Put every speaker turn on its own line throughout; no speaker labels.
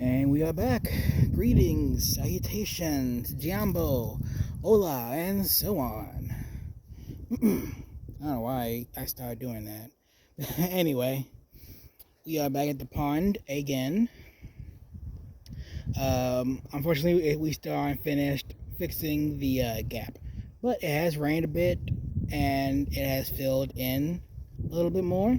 And we are back. Greetings, salutations, Jambo, hola, and so on. I don't know why I started doing that. Anyway, we are back at the pond again. Unfortunately, we still aren't finished fixing the gap. But it has rained a bit, and it has filled in a little bit more.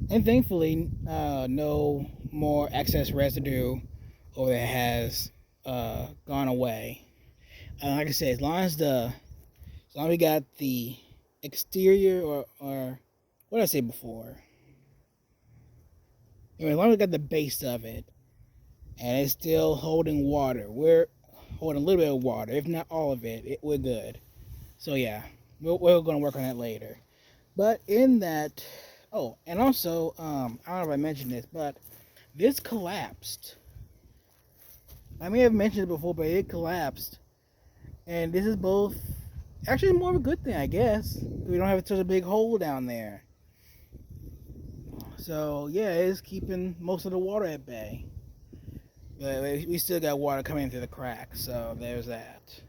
And thankfully, no more excess residue or that has gone away. Like I said, as long as we got the exterior or what did I say before? Anyway, as long as we got the base of it and it's still holding water, we're holding a little bit of water, if not all of it, we're good. So yeah, we're going to work on that later. But in that, oh, and also, I don't know if I mentioned this, but this collapsed. I may have mentioned it before, but it collapsed. And this is both actually more of a good thing, I guess. We don't have such a big hole down there. So, yeah, it's keeping most of the water at bay. But we still got water coming through the cracks, so there's that.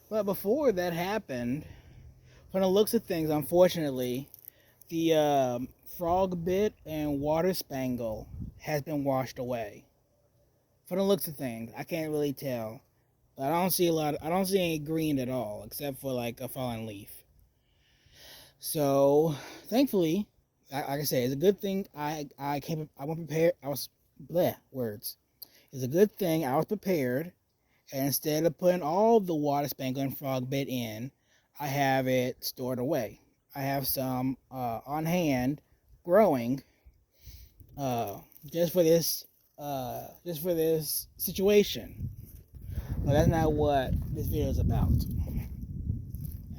But before that happened, from the looks of things, unfortunately, the frog bit and water spangle has been washed away. From the looks of things, I can't really tell. I don't see I don't see any green at all, except for like a fallen leaf. So, thankfully, like I said, it's a good thing I went prepared. I was bleh words. It's a good thing I was prepared, and instead of putting all the water spangle and frog bit in, I have it stored away. I have some on hand, growing, uh, just for this situation. But that's not what this video is about.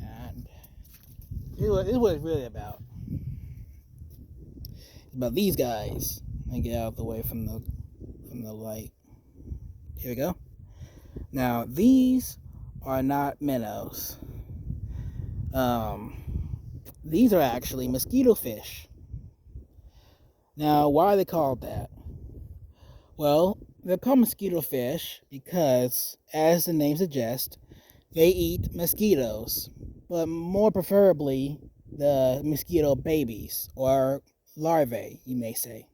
And this is what it's really about. It's about these guys. Let me get out of the way from the light. Here we go. Now these are not minnows. Um, these are actually mosquito fish. Now, why are they called that? Well, they're called mosquito fish because, as the name suggests, they eat mosquitoes, but more preferably the mosquito babies or larvae, you may say.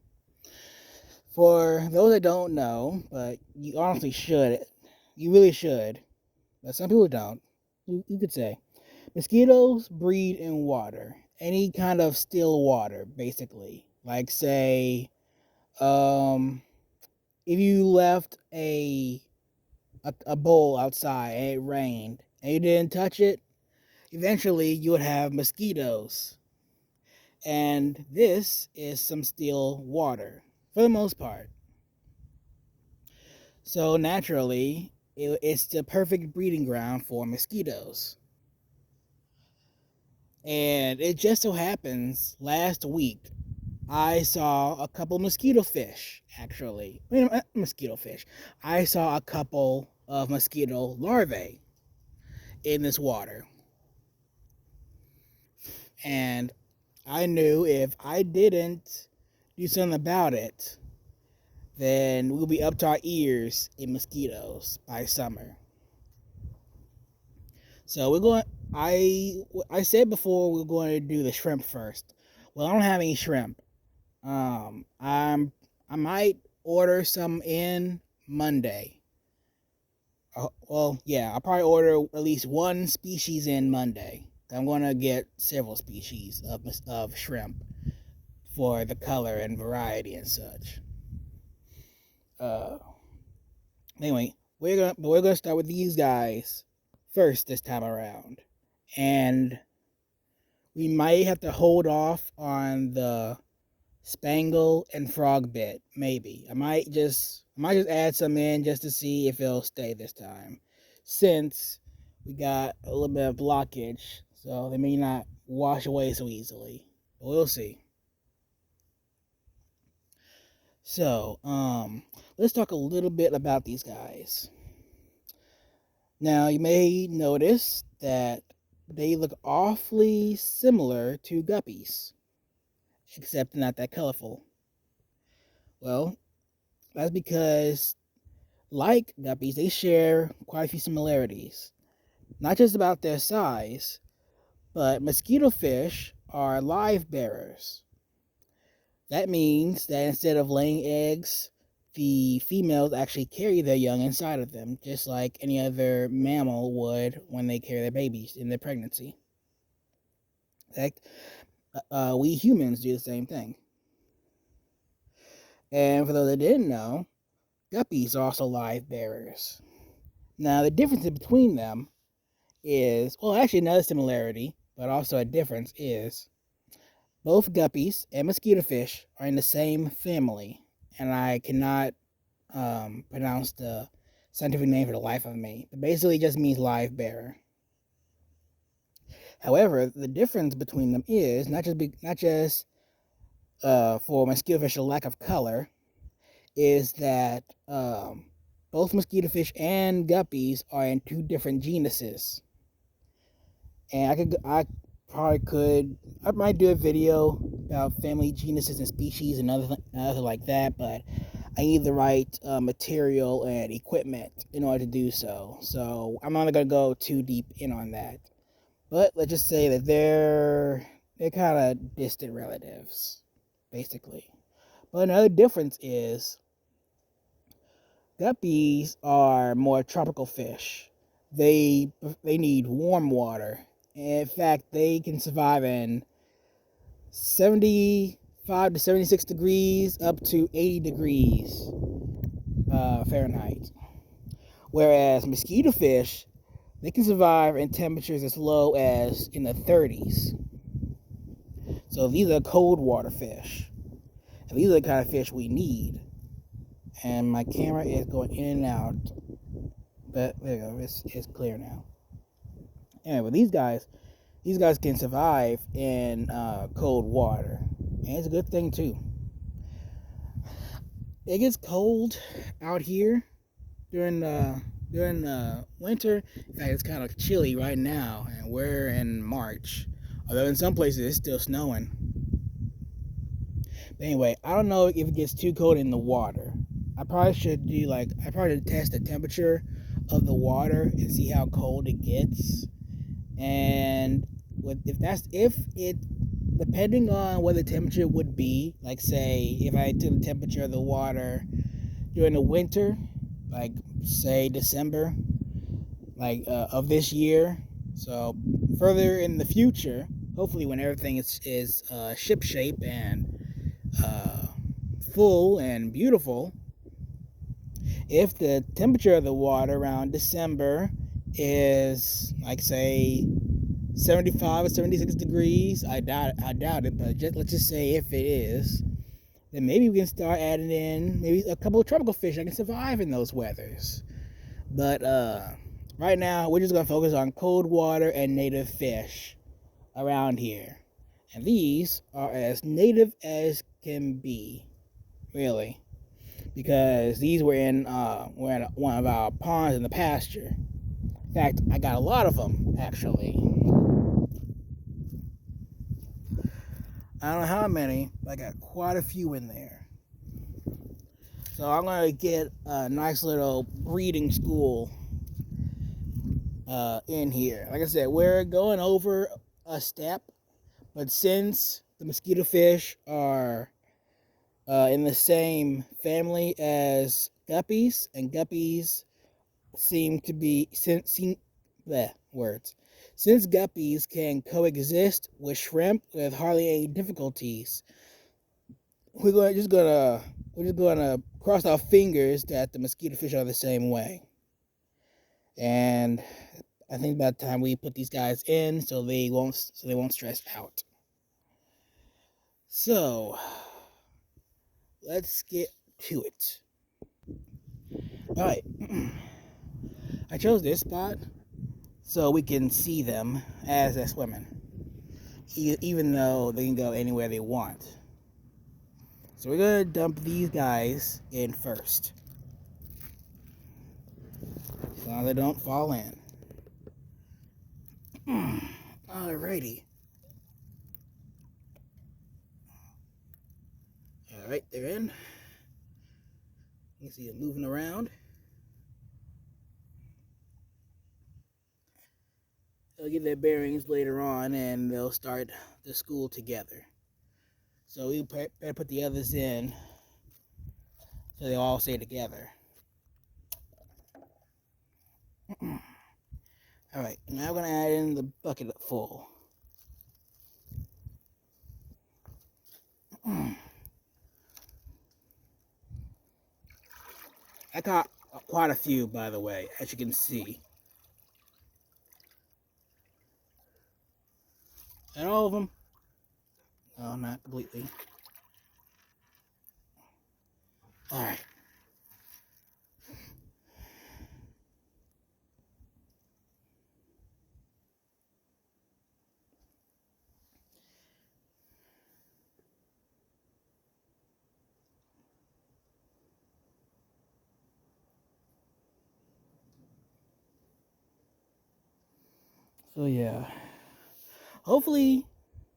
For those that don't know, but you honestly should, you really should, but some people don't, you could say, mosquitoes breed in water, any kind of still water, basically. Like, say, um, if you left a bowl outside and it rained and you didn't touch it, eventually you would have mosquitoes. And this is some still water for the most part. So naturally, it's the perfect breeding ground for mosquitoes. And it just so happens last week I saw a couple mosquito fish, actually. Mosquito fish. I saw a couple of mosquito larvae in this water. And I knew if I didn't do something about it, then we'll be up to our ears in mosquitoes by summer. So we're going. I said before we are going to do the shrimp first. Well, I don't have any shrimp. I might order some in Monday. Well, yeah, I'll probably order at least one species in Monday. I'm going to get several species of shrimp for the color and variety and such. Uh, anyway, we're gonna start with these guys first this time around, and we might have to hold off on the spangle and frog bit. Maybe I might just add some in just to see if it'll stay this time, since we got a little bit of blockage, so they may not wash away so easily. But we'll see. So, let's talk a little bit about these guys. Now, you may notice that they look awfully similar to guppies, except not that colorful. Well, That's because, like guppies, they share quite a few similarities. Not just about their size, but mosquito fish are live bearers. That means that instead of laying eggs, the females actually carry their young inside of them, just like any other mammal would when they carry their babies in their pregnancy. In fact, we humans do the same thing. And for those that didn't know, guppies are also live bearers. Now, the difference between them is, well, actually another similarity, but also a difference is both guppies and mosquito fish are in the same family, and I cannot pronounce the scientific name for the life of me. But basically, it just means live bearer. However, the difference between them is not just for mosquito fish, a lack of color, is that both mosquito fish and guppies are in two different genuses. And I might do a video about family genuses and species and other like that, but I need the right material and equipment in order to do so. So I'm not going to go too deep in on that. But let's just say that they're kind of distant relatives, basically. But another difference is guppies are more tropical fish. They need warm water. In fact, they can survive in 75 to 76 degrees up to 80 degrees Fahrenheit. Whereas mosquito fish, they can survive in temperatures as low as in the 30s. So these are cold water fish. And these are the kind of fish we need. And my camera is going in and out. But there you go, it's clear now. Anyway, these guys can survive in cold water. And it's a good thing too. It gets cold out here during winter. In fact, it's kind of chilly right now, and we're in March. Although in some places it's still snowing. But anyway, I don't know if it gets too cold in the water. I probably should test the temperature of the water and see how cold it gets. And if it depending on what the temperature would be, like say if I took the temperature of the water during the winter, like say December, of this year, so further in the future, hopefully when everything is ship shape and full and beautiful, if the temperature of the water around December is like say 75 or 76 degrees, I doubt it, but let's just say if it is, then maybe we can start adding in maybe a couple of tropical fish that can survive in those weathers. But right now, we're just going to focus on cold water and native fish around here. And these are as native as can be, really. Because these were in one of our ponds in the pasture. In fact, I got a lot of them, actually. I don't know how many, but I got quite a few in there. So I'm going to get a nice little breeding school in here. Like I said, we're going over a step, but since the mosquito fish are in the same family as guppies, and guppies seem to be since guppies can coexist with shrimp with hardly any difficulties, we're just gonna cross our fingers that the mosquito fish are the same way. And I think by the time we put these guys in, so they won't stress out. So let's get to it. All right, I chose this spot so we can see them as they're swimming, even though they can go anywhere they want. So we're gonna dump these guys in first, as long as they don't fall in. Alrighty. Alright, they're in. You can see it moving around. They'll get their bearings later on, and they'll start the school together. So we better put the others in so they all stay together. All right, now we're gonna add in the bucket full. I caught quite a few, by the way, as you can see. And all of them? No, not completely. All right. So yeah, hopefully,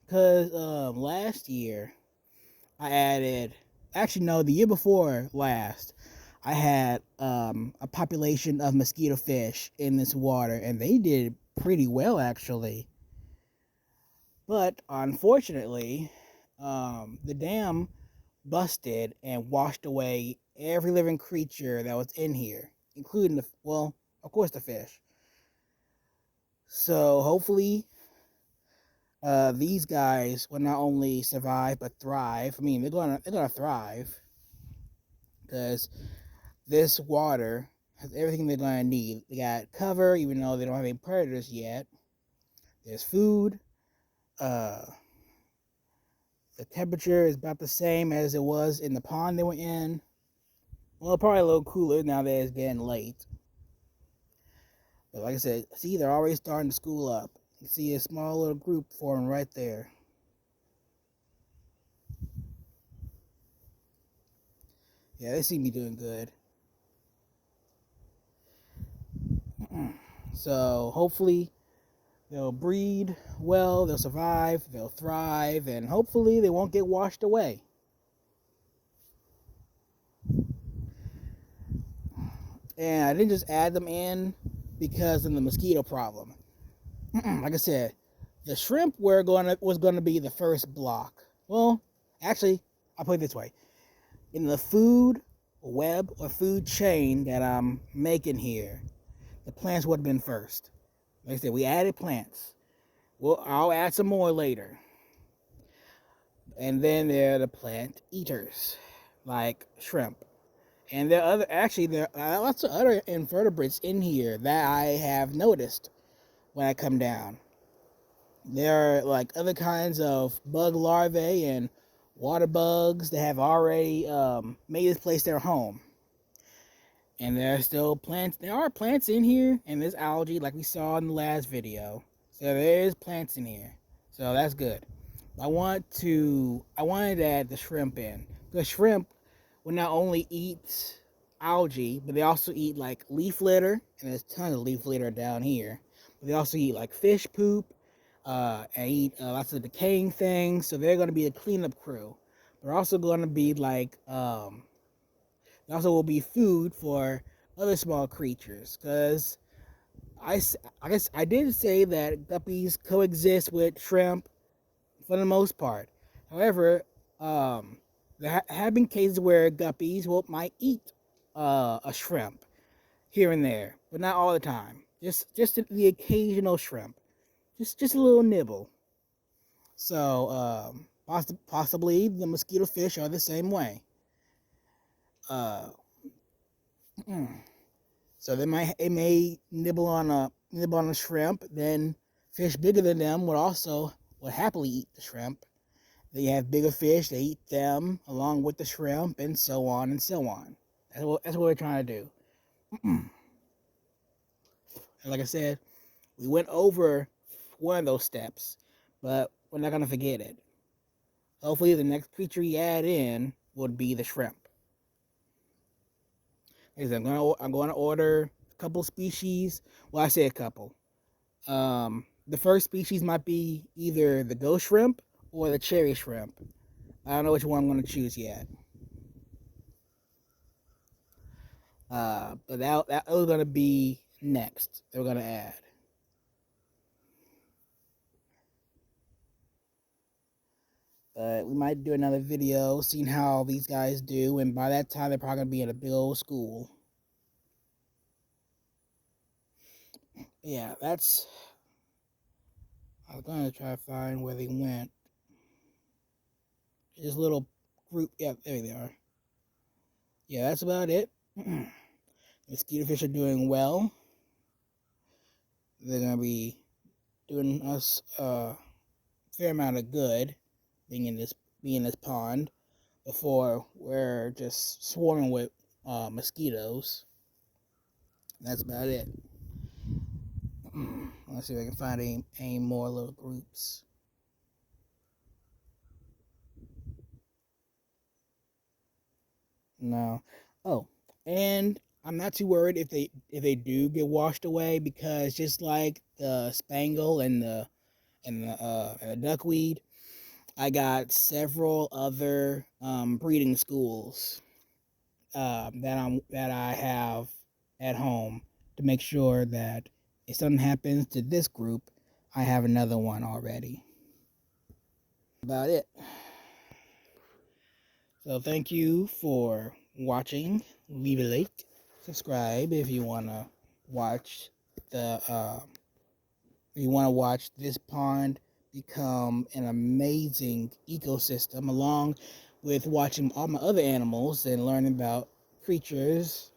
because last year I added, actually no, the year before last, I had a population of mosquito fish in this water, and they did pretty well actually. But unfortunately, the dam busted and washed away every living creature that was in here, including the, well, of course, the fish. So hopefully, these guys will not only survive but thrive. I mean, they're gonna thrive because this water has everything they're gonna need. They got cover, even though they don't have any predators yet. There's food. Uh, the temperature is about the same as it was in the pond they were in. Well, probably a little cooler now that it's getting late. But like I said, see, they're already starting to school up. You see a small little group forming right there. Yeah, they seem to be doing good. So hopefully they'll breed well, they'll survive, they'll thrive, and hopefully they won't get washed away. And I didn't just add them in because of the mosquito problem. Like I said, the shrimp was going to be the first block. Well, actually, I'll put it this way. In the food web or food chain that I'm making here, the plants would have been first. Like I said, we added plants. Well, I'll add some more later. And then there are the plant eaters, like shrimp. And there are lots of other invertebrates in here that I have noticed when I come down. There are like other kinds of bug larvae and water bugs that have already made this place their home. And there are still plants. There are plants in here, and there's algae like we saw in the last video. So there is plants in here. So that's good. I wanted to add the shrimp in. The shrimp will not only eat algae, but they also eat like leaf litter, and there's tons of leaf litter down here. But they also eat like fish poop, and eat lots of decaying things. So they're going to be a cleanup crew. They're also going to be like, they also will be food for other small creatures. Because I guess I did say that guppies coexist with shrimp for the most part. However, there have been cases where guppies might eat a shrimp here and there, but not all the time. Just the occasional shrimp, just a little nibble. So possibly the mosquito fish are the same way. Uh, so it may nibble on a shrimp. Then fish bigger than them would happily eat the shrimp. They have bigger fish, they eat them along with the shrimp, and so on and so on. That's what we're trying to do. And like I said, we went over one of those steps, but we're not gonna forget it. Hopefully, the next creature we add in would be the shrimp. Like I said, I'm gonna order a couple species. Well, I say a couple. The first species might be either the ghost shrimp or the cherry shrimp. I don't know which one I'm gonna choose yet. But that was gonna be next. They were gonna add. But we might do another video seeing how these guys do, and by that time they're probably gonna be in a big old school. Yeah, that's. I was gonna try to find where they went. This little group. Yeah, there they are. Yeah, that's about it. Mosquito fish are doing well. They're gonna be doing us a fair amount of good being in this pond before we're just swarming with mosquitoes. That's about it. Let's see if I can find any more little groups. No. Oh, and I'm not too worried if they do get washed away, because just like the spangle and the duckweed, I got several other breeding schools that I have at home to make sure that if something happens to this group, I have another one already. About it. So thank you for watching. Leave a like, subscribe if you wanna watch the if you wanna watch this pond become an amazing ecosystem, along with watching all my other animals and learning about creatures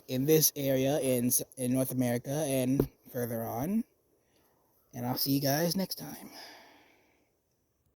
in this area in North America and further on. And I'll see you guys next time.